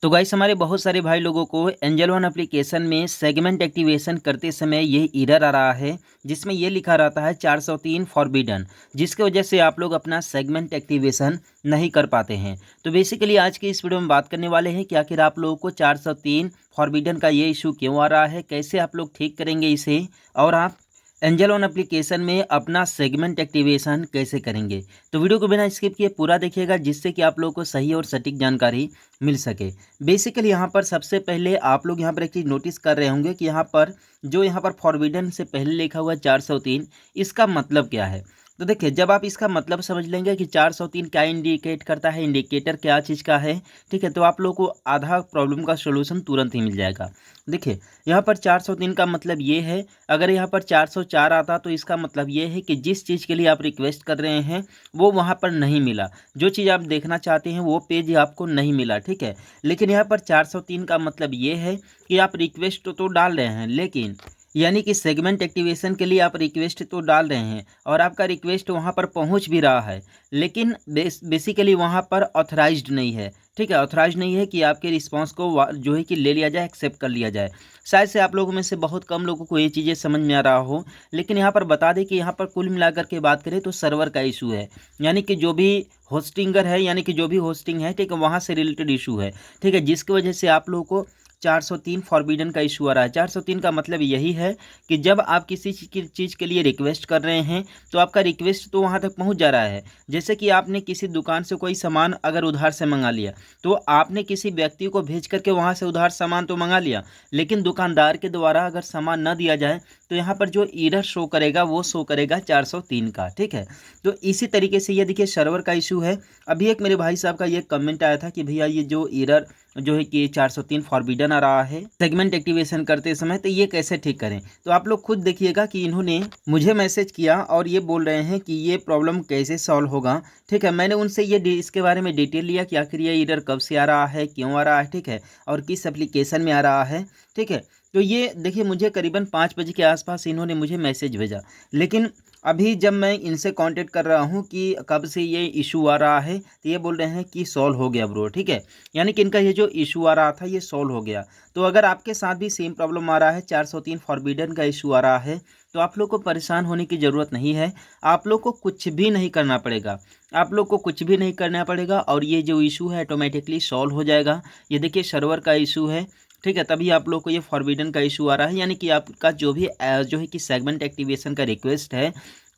तो गाइस हमारे बहुत सारे भाई लोगों को एंजल वन एप्लीकेशन में सेगमेंट एक्टिवेशन करते समय ये एरर आ रहा है जिसमें ये लिखा रहता है 403 फॉरबिडन, जिसकी वजह से आप लोग अपना सेगमेंट एक्टिवेशन नहीं कर पाते हैं। तो बेसिकली आज के इस वीडियो में बात करने वाले हैं कि आखिर आप लोगों को 403 फॉरबिडन का ये इशू क्यों आ रहा है, कैसे आप लोग ठीक करेंगे इसे, और आप एंजल वन एप्लीकेशन में अपना सेगमेंट एक्टिवेशन कैसे करेंगे। तो वीडियो को बिना स्किप किए पूरा देखिएगा जिससे कि आप लोगों को सही और सटीक जानकारी मिल सके। बेसिकली यहाँ पर सबसे पहले आप लोग यहाँ पर एक चीज़ नोटिस कर रहे होंगे कि यहाँ पर जो यहाँ पर फॉरबिडन से पहले लिखा हुआ 403, इसका मतलब क्या है। तो देखिए, जब आप इसका मतलब समझ लेंगे कि 403 क्या इंडिकेट करता है, इंडिकेटर क्या चीज़ का है, ठीक है, तो आप लोगों को आधा प्रॉब्लम का सोल्यूशन तुरंत ही मिल जाएगा। देखिए, यहाँ पर 403 का मतलब ये है, अगर यहाँ पर 404 आता तो इसका मतलब ये है कि जिस चीज़ के लिए आप रिक्वेस्ट कर रहे हैं वो वहाँ पर नहीं मिला, जो चीज़ आप देखना चाहते हैं वो पेज आपको नहीं मिला, ठीक है। लेकिन यहाँ पर 403 का मतलब ये है कि आप रिक्वेस्ट तो डाल रहे हैं, लेकिन यानी कि सेगमेंट एक्टिवेशन के लिए आप रिक्वेस्ट तो डाल रहे हैं और आपका रिक्वेस्ट वहाँ पर पहुँच भी रहा है, लेकिन बेसिकली वहाँ पर ऑथराइज्ड नहीं है, ठीक है। ऑथराइज नहीं है कि आपके रिस्पांस को जो है कि ले लिया जाए, एक्सेप्ट कर लिया जाए। शायद से आप लोगों में से बहुत कम लोगों को ये चीज़ें समझ में आ रहा हो, लेकिन यहाँ पर बता दें कि यहाँ पर कुल मिलाकर के बात करें तो सर्वर का इशू है, यानी कि जो भी होस्टिंगर है, यानी कि जो भी होस्टिंग है, ठीक है, वहाँ से रिलेटेड इशू है, ठीक है, जिसकी वजह से आप लोगों को 403 फॉरबिडन का इशू आ रहा है। 403 का मतलब यही है कि जब आप किसी चीज़ के लिए रिक्वेस्ट कर रहे हैं तो आपका रिक्वेस्ट तो वहाँ तक पहुँच जा रहा है। जैसे कि आपने किसी दुकान से कोई सामान अगर उधार से मंगा लिया तो आपने किसी व्यक्ति को भेज करके वहाँ से उधार सामान तो मंगा लिया, लेकिन दुकानदार के द्वारा अगर सामान न दिया जाए तो यहाँ पर जो एरर शो करेगा वो शो करेगा 403 का, ठीक है। तो इसी तरीके से ये देखिए सर्वर का इशू है। अभी एक मेरे भाई साहब का ये कमेंट आया था कि भैया ये जो एरर जो है कि 403 फॉरबिडन आ रहा है सेगमेंट एक्टिवेशन करते समय, तो ये कैसे ठीक करें। तो आप लोग खुद देखिएगा कि इन्होंने मुझे मैसेज किया और ये बोल रहे हैं कि ये प्रॉब्लम कैसे सॉल्व होगा, ठीक है। मैंने उनसे ये इसके बारे में डिटेल लिया कि आखिर ये एरर कब से आ रहा है, क्यों आ रहा है, ठीक है, और किस एप्लीकेशन में आ रहा है, ठीक है। तो ये देखिए, मुझे करीबन 5 बजे के आसपास इन्होंने मुझे मैसेज भेजा, लेकिन अभी जब मैं इनसे कांटेक्ट कर रहा हूँ कि कब से ये इशू आ रहा है, तो ये बोल रहे हैं कि सॉल्व हो गया ब्रो, ठीक है। यानी कि इनका ये जो इशू आ रहा था ये सॉल्व हो गया। तो अगर आपके साथ भी सेम प्रॉब्लम आ रहा है, 403 फॉरबिडन का इशू आ रहा है, तो आप लोग को परेशान होने की ज़रूरत नहीं है। आप लोग को कुछ भी नहीं करना पड़ेगा, आप लोग को कुछ भी नहीं करना पड़ेगा और ये जो इशू है ऑटोमेटिकली सॉल्व हो जाएगा। ये देखिए सर्वर का इशू है, ठीक है, तभी आप लोग को ये फॉरबिडन का इशू आ रहा है। यानी कि आपका जो भी जो है कि सेगमेंट एक्टिवेशन का रिक्वेस्ट है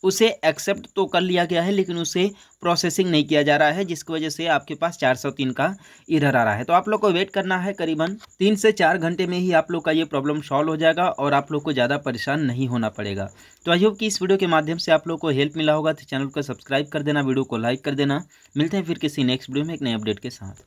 उसे एक्सेप्ट तो कर लिया गया है, लेकिन उसे प्रोसेसिंग नहीं किया जा रहा है, जिसकी वजह से आपके पास 403 का एरर आ रहा है। तो आप लोग को वेट करना है, करीबन 3 से 4 घंटे में ही आप लोग का ये प्रॉब्लम सॉल्व हो जाएगा और आप लोग को ज़्यादा परेशान नहीं होना पड़ेगा। तो आई होप कि इस वीडियो के माध्यम से आप लोग को हेल्प मिला होगा। तो चैनल को सब्सक्राइब कर देना, वीडियो को लाइक कर देना। मिलते हैं फिर किसी नेक्स्ट वीडियो में एक नए अपडेट के साथ।